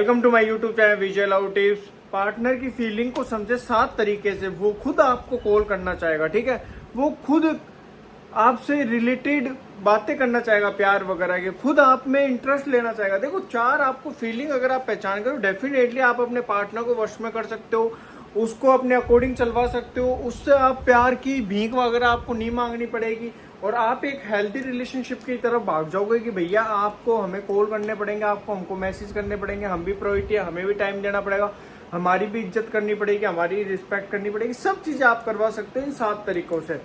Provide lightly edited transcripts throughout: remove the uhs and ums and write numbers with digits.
Welcome to my YouTube channel Vijay love tips. Partner की feeling को समझे 7 तरीके से। वो खुद आपको कॉल करना चाहेगा, ठीक है। वो खुद आपसे रिलेटेड बातें करना चाहेगा, प्यार वगैरह के। खुद आप में इंटरेस्ट लेना चाहेगा। देखो, 4 आपको फीलिंग अगर आप पहचान करो, डेफिनेटली आप अपने पार्टनर को वश में कर सकते हो, उसको अपने अकॉर्डिंग चलवा सकते हो। उससे आप प्यार की भीख वगैरह आपको नहीं मांगनी पड़ेगी और आप एक हेल्दी रिलेशनशिप की तरफ भाग जाओगे कि भैया आपको हमें कॉल करने पड़ेंगे, आपको हमको मैसेज करने पड़ेंगे, हम भी प्रायोरिटी है, हमें भी टाइम देना पड़ेगा, हमारी भी इज्जत करनी पड़ेगी, हमारी रिस्पेक्ट करनी पड़ेगी। सब चीजें आप करवा सकते हो इन 7 तरीकों से।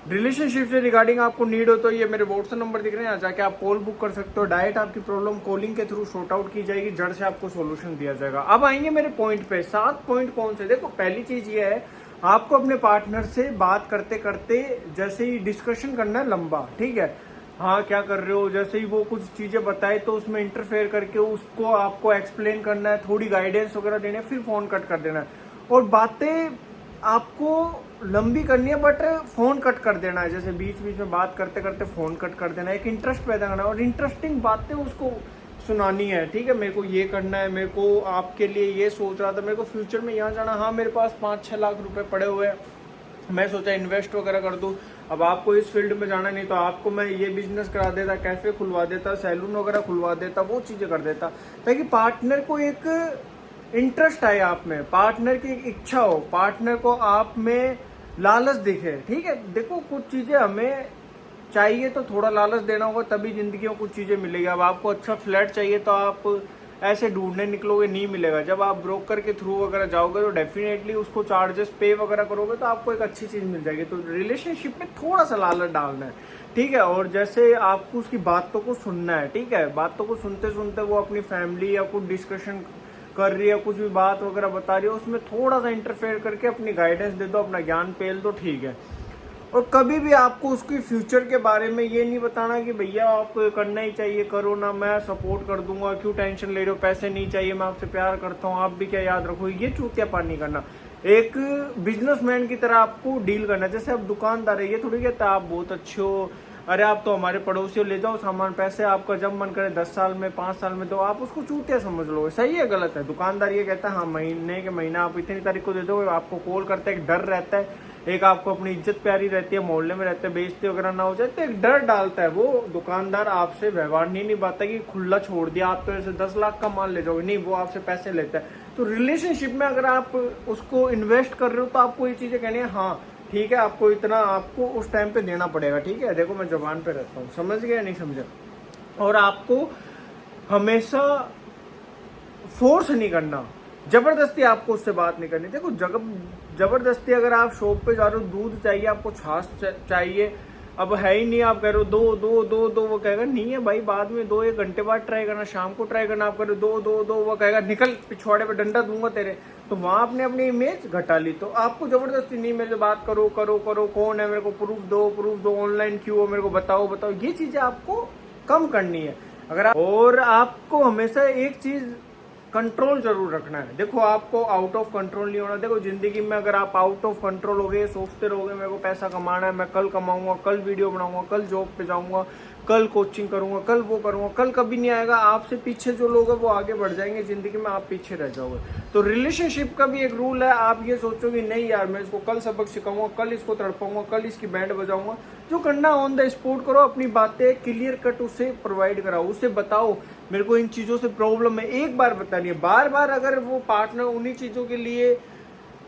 रिलेशनशिप से रिगार्डिंग आपको नीड हो तो ये मेरे व्हाट्सएप नंबर दिख रहे हैं, यहाँ जाके आप कॉल बुक कर सकते हो। डायरेक्ट आपकी प्रॉब्लम कॉलिंग के थ्रू सॉर्ट आउट की जाएगी, जड़ से आपको सॉल्यूशन दिया जाएगा। अब आएंगे मेरे पॉइंट पे। 7 पॉइंट कौन से? देखो, पहली चीज ये है, आपको अपने पार्टनर से बात करते करते जैसे ही डिस्कशन करना है लंबा, ठीक है। हाँ, क्या कर रहे हो, जैसे ही वो कुछ चीजें बताए तो उसमें इंटरफेयर करके उसको आपको एक्सप्लेन करना है, थोड़ी गाइडेंस वगैरह देना है, फिर फोन कट कर देना है। और बातें आपको लंबी करनी है बट फोन कट कर देना है। जैसे बीच बीच में बात करते करते फोन कट कर देना है। एक इंटरेस्ट पैदा करना है और इंटरेस्टिंग बातें उसको सुनानी है, ठीक है। मेरे को ये करना है, मेरे को आपके लिए ये सोच रहा था, मेरे को फ्यूचर में यहाँ जाना, हाँ मेरे पास 5-6 लाख रुपए पड़े हुए हैं, मैं सोचा इन्वेस्ट वगैरह कर दूं। अब आपको इस फील्ड में जाना नहीं तो आपको मैं ये बिजनेस करा देता, कैफे खुलवा देता, सैलून वगैरह खुलवा देता, वो चीजें कर देता, ताकि पार्टनर को एक इंटरेस्ट आए आप में, पार्टनर की एक इच्छा हो, पार्टनर को आप में लालच दिखे, ठीक है। देखो, कुछ चीजें हमें चाहिए तो थोड़ा लालच देना होगा, तभी जिंदगी में कुछ चीजें मिलेगी। अब आपको अच्छा फ्लैट चाहिए तो आप ऐसे ढूंढने निकलोगे, नहीं मिलेगा। जब आप ब्रोकर के थ्रू वगैरह जाओगे तो डेफिनेटली उसको चार्जेस पे वगैरह करोगे तो आपको एक अच्छी चीज मिल जाएगी। तो रिलेशनशिप में थोड़ा सा लालच डालना है, ठीक है। और जैसे आपको उसकी बातों को सुनना है, ठीक है। बातों को सुनते सुनते वो अपनी फैमिली या कुछ डिस्कशन कर रही है, कुछ भी बात वगैरह बता रही है, उसमें थोड़ा सा इंटरफेयर करके अपनी गाइडेंस दे दो, अपना ज्ञान पेल दो, ठीक है। और कभी भी आपको उसकी फ्यूचर के बारे में ये नहीं बताना कि भैया आप करना ही चाहिए, करो ना, मैं सपोर्ट कर दूंगा, क्यों टेंशन ले रहे हो, पैसे नहीं चाहिए, मैं आपसे प्यार करता हूँ, आप भी क्या याद रखो। ये चूतियापन नहीं करना। एक बिजनेसमैन की तरह आपको डील करना। जैसे आप दुकानदार है, ये थोड़ी कहता आप बहुत अच्छे हो, अरे आप तो हमारे पड़ोसी हो, ले जाओ सामान, पैसे आपका जब मन करे 10 साल में 5 साल में, तो आप उसको चूतिया समझ लोगे। सही है गलत है? दुकानदार ये कहता है हाँ महीने के महीना आप इतनी तारीख को दे दो, आपको कॉल करता है, एक डर रहता है, एक आपको अपनी इज्जत प्यारी रहती है, मोहल्ले में रहते हैं, बेइज्जती वगैरह ना हो जाए, तो एक डर डालता है। वो दुकानदार आपसे व्यवहार नहीं निभाता कि खुला छोड़ दिया, आप तो ऐसे 10 लाख का माल ले जाओगे, नहीं, वो आपसे पैसे लेता है। तो रिलेशनशिप में अगर आप उसको इन्वेस्ट कर रहे हो तो आपको ये चीजें कहनी है, हाँ ठीक है, आपको इतना आपको उस टाइम पे देना पड़ेगा, ठीक है। देखो, मैं जबान पे रहता हूँ, समझ गया नहीं समझा। और आपको हमेशा फोर्स नहीं करना, जबरदस्ती आपको उससे बात नहीं करनी। देखो, जबरदस्ती अगर आप शॉप पे जा रहे हो, दूध चाहिए आपको, छाछ चाहिए, अब है ही नहीं, आप कह रहे हो दो दो दो दो, वो कहेगा नहीं है भाई, बाद में दो, 1 घंटे बाद ट्राई करना, शाम को ट्राई करना। आप कह रहे हो दो दो दो, वो कहेगा निकल, पिछवाड़े पे डंडा दूंगा तेरे। तो वहां आपने अपनी इमेज घटा ली। तो आपको जबरदस्ती नहीं, मेरे से बात करो करो करो, कौन है, मेरे को प्रूफ दो, ऑनलाइन क्यों हो, मेरे को बताओ, ये चीजें आपको कम करनी है। अगर और आपको हमेशा एक चीज कंट्रोल जरूर रखना है। देखो, आपको आउट ऑफ कंट्रोल नहीं होना। देखो, जिंदगी में अगर आप आउट ऑफ कंट्रोल हो गए, सोचते रहोगे मेरे को पैसा कमाना है, मैं कल कमाऊंगा, कल वीडियो बनाऊंगा, कल जॉब पे जाऊंगा, कल कोचिंग करूंगा, कल वो करूंगा, कल कभी नहीं आएगा। आपसे पीछे जो लोग हैं वो आगे बढ़ जाएंगे जिंदगी में, आप पीछे रह जाओगे। तो रिलेशनशिप का भी एक रूल है। आप ये सोचोगे नहीं यार, मैं इसको कल सबक सिखाऊंगा, कल इसको तड़पाऊंगा, कल इसकी बैंड बजाऊंगा, जो करना ऑन द स्पॉट करो। अपनी बातें क्लियर कट उसे प्रोवाइड कराओ, उसे बताओ मेरे को इन चीजों से प्रॉब्लम है, एक बार बतानी है। बार बार अगर वो पार्टनर उन्हीं चीजों के लिए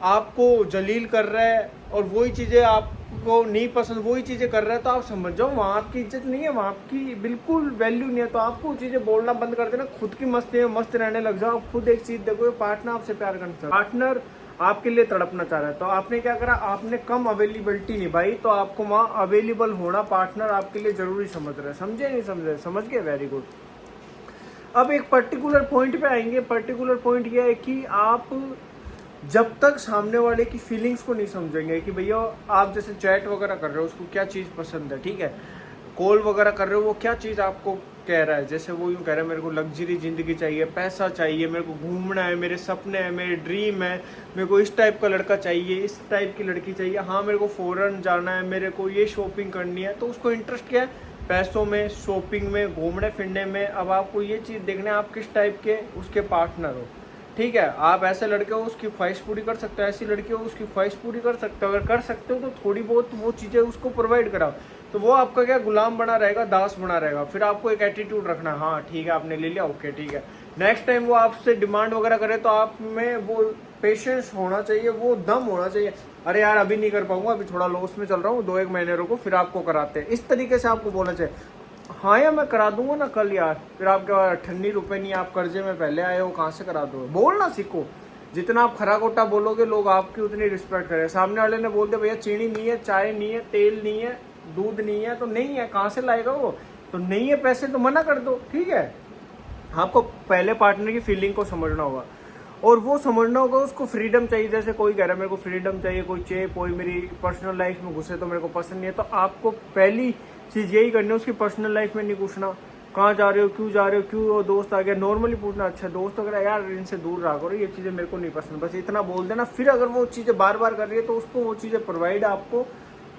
आपको जलील कर रहा है और वही चीजें आपको नहीं पसंद, वही चीजें कर रहा है, तो आप समझ जाओ वहां आपकी इज्जत नहीं है, वहां आपकी बिल्कुल वैल्यू नहीं है। तो आपको चीजें बोलना बंद कर देना, खुद की मस्ती में मस्त रहने लग जाओ। खुद एक चीज देखो, पार्टनर आपसे प्यार करना चाहता है, पार्टनर आपके लिए तड़पना चाह रहा है, तो आपने क्या करा, आपने कम अवेलेबिलिटी निभाई, तो आपको वहां अवेलेबल होना पार्टनर आपके लिए जरूरी समझ रहा है। समझे नहीं समझे? समझ गए, वेरी गुड। अब एक पर्टिकुलर पॉइंट पे आएंगे। पर्टिकुलर पॉइंट यह है कि आप जब तक सामने वाले की फीलिंग्स को नहीं समझेंगे कि भैया आप जैसे चैट वगैरह कर रहे हो, उसको क्या चीज़ पसंद है, ठीक है, कॉल वगैरह कर रहे हो, वो क्या चीज़ आपको कह रहा है। जैसे वो यूँ कह रहा है मेरे को लग्जरी ज़िंदगी चाहिए, पैसा चाहिए, मेरे को घूमना है, मेरे सपने हैं, मेरे ड्रीम है, मेरे को इस टाइप का लड़का चाहिए, इस टाइप की लड़की चाहिए, हाँ मेरे को फॉरेन जाना है, मेरे को ये शॉपिंग करनी है। तो उसको इंटरेस्ट क्या है? पैसों में, शॉपिंग में, घूमने फिरने में। अब आपको ये चीज़ देखना है आप किस टाइप के उसके पार्टनर हो, ठीक है। आप ऐसे लड़के हो उसकी ख्वाहिश पूरी कर सकते हो, ऐसी लड़की हो उसकी ख्वाहिश पूरी कर सकते हो। अगर कर सकते हो तो थोड़ी बहुत वो चीज़ें उसको प्रोवाइड कराओ, तो वो आपका क्या गुलाम बना रहेगा, दास बना रहेगा। फिर आपको एक एटीट्यूड रखना, हाँ ठीक है आपने ले लिया, ओके ठीक है। नेक्स्ट टाइम वो आपसे डिमांड वगैरह करे तो आप में वो पेशेंस होना चाहिए, वो दम होना चाहिए। अरे यार अभी नहीं कर पाऊंगा, अभी थोड़ा लॉस में चल रहा हूँ, 2-1 महीने रुको फिर आपको कराते हैं, इस तरीके से आपको बोलना चाहिए। हाँ या मैं करा दूंगा ना कल यार, फिर आपके पास 98 रुपए नहीं, आप कर्जे में पहले आए हो, कहाँ से करा दोगे। बोलना सीखो, जितना आप खरा खोटा बोलोगे लोग आपकी उतनी रिस्पेक्ट करें। सामने वाले ने बोल दिया भैया चीनी नहीं है, चाय नहीं है, तेल नहीं है, दूध नहीं है, तो नहीं है, कहाँ से लाएगा वो, तो नहीं है पैसे तो मना कर दो, ठीक है। आपको पहले पार्टनर की फीलिंग को समझना होगा, और वो समझना होगा उसको फ्रीडम चाहिए। जैसे कोई कह रहा है मेरे को फ्रीडम चाहिए, कोई चाहिए, कोई मेरी पर्सनल लाइफ में घुसे तो मेरे को पसंद नहीं है, तो आपको पहली चीज़ यही करनी है, उसकी पर्सनल लाइफ में नहीं घुसना। कहाँ जा रहे हो, क्यों जा रहे हो, क्यों वो दोस्त आ गया, नॉर्मली पूछना, अच्छा दोस्त वगैरह यार इनसे दूर रहा करो, ये चीज़ें मेरे को नहीं पसंद, बस इतना बोल देना। फिर अगर वो चीज़ें बार बार कर रही है तो उसको वो चीज़ें प्रोवाइड आपको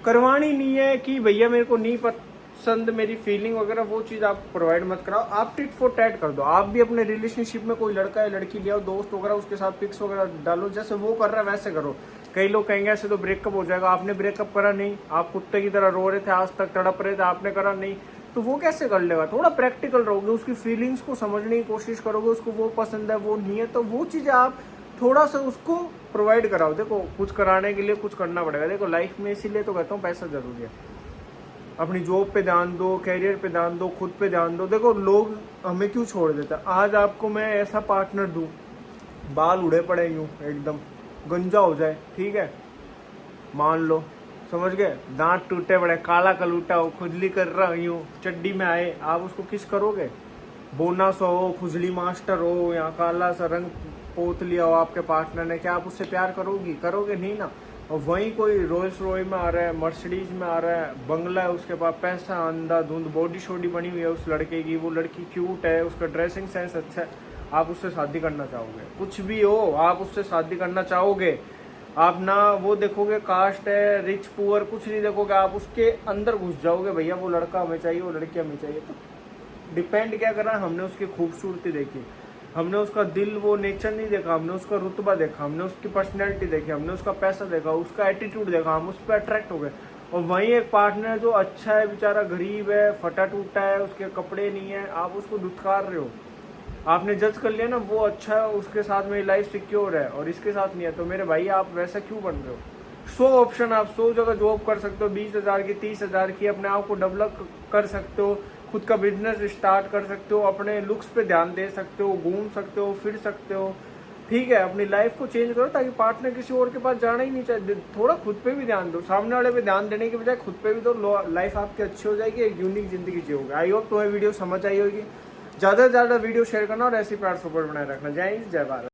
करवानी नहीं है कि भैया मेरे को नहीं पसंद, मेरी फीलिंग वगैरह वो चीज़ आप प्रोवाइड मत कराओ। आप टिट फॉर टैट कर दो। आप भी अपने रिलेशनशिप में कोई लड़का या लड़की ले आओ, दोस्त वगैरह उसके साथ पिक्स वगैरह डालो, जैसे वो कर रहा है वैसे करो। कई लोग कहेंगे ऐसे तो ब्रेकअप हो जाएगा, आपने ब्रेकअप करा नहीं, आप कुत्ते की तरह रो रहे थे आज तक, तड़प रहे थे, आपने करा नहीं, तो वो कैसे कर लेगा। थोड़ा प्रैक्टिकल रहोगे, उसकी फीलिंग्स को समझने की कोशिश करोगे, उसको वो पसंद है वो नहीं है, तो वो चीज़ें आप थोड़ा सा उसको प्रोवाइड कराओ। देखो कुछ कराने के लिए कुछ करना पड़ेगा, देखो लाइफ में इसीलिए तो कहता हूँ पैसा जरूरी है। अपनी जॉब पे ध्यान दो, कैरियर पे ध्यान दो, खुद पे ध्यान दो। देखो लोग हमें क्यों छोड़ देते हैं। आज आपको मैं ऐसा पार्टनर दूं, बाल उड़े पड़े यूं एकदम गंजा हो जाए, ठीक है, मान लो, समझ गए, दांत टूटे पड़े, काला कलूटा हो, खुजली कर रहा हो यूं चड्डी में आए, आप उसको किस करोगे। बोनस हो, खुजली मास्टर हो, या काला सा रंग पोत लिया हो आपके पार्टनर ने, क्या आप उससे प्यार करोगी, करोगे नहीं ना। और वहीं कोई रोल्स रॉय में आ रहा है, मर्सिडीज में आ रहा है, बंगला है उसके पास, पैसा अंधाधुंध, बॉडी शॉडी बनी हुई है उस लड़के की, वो लड़की क्यूट है, उसका ड्रेसिंग सेंस अच्छा है, आप उससे शादी करना चाहोगे। कुछ भी हो आप उससे शादी करना चाहोगे। आप ना वो देखोगे कास्ट है, रिच पुअर, कुछ नहीं देखोगे, आप उसके अंदर घुस जाओगे, भैया वो लड़का हमें चाहिए, वो लड़की हमें चाहिए। तो डिपेंड क्या करा, हमने उसकी खूबसूरती देखी, हमने उसका दिल वो नेचर नहीं देखा, हमने उसका रुतबा देखा, हमने उसकी पर्सनैलिटी देखी, हमने उसका पैसा देखा, उसका एटीट्यूड देखा, हम उस पर अट्रैक्ट हो गए। और वहीं एक पार्टनर जो अच्छा है, बेचारा गरीब है, फटा टूटा है, उसके कपड़े नहीं है, आप उसको दुत्कार रहे हो, आपने जज कर लिया ना वो अच्छा है, उसके साथ मेरी लाइफ सिक्योर है और इसके साथ नहीं है, तो मेरे भाई आप वैसा क्यों बन रहे हो। 100 ऑप्शन, आप 100 जगह जॉब कर सकते हो, 20,000 की, 30,000 की, अपने आप को डेवलप कर सकते हो, खुद का बिजनेस स्टार्ट कर सकते हो, अपने लुक्स पे ध्यान दे सकते हो, घूम सकते हो, फिर सकते हो, ठीक है। अपनी लाइफ को चेंज करो ताकि पार्टनर किसी और के पास जाना ही नहीं चाहिए। थोड़ा खुद पे भी ध्यान दो, सामने वाले पे ध्यान देने के बजाय खुद पे भी दो, लाइफ आपकी अच्छी हो जाएगी, एक यूनिक जिंदगी जियोगे। आई होप तुम्हें वीडियो समझ आई होगी। ज़्यादा से ज़्यादा वीडियो शेयर करना और ऐसी प्यार सपोर्ट बनाए रखना। जय हिंद, जय भारत।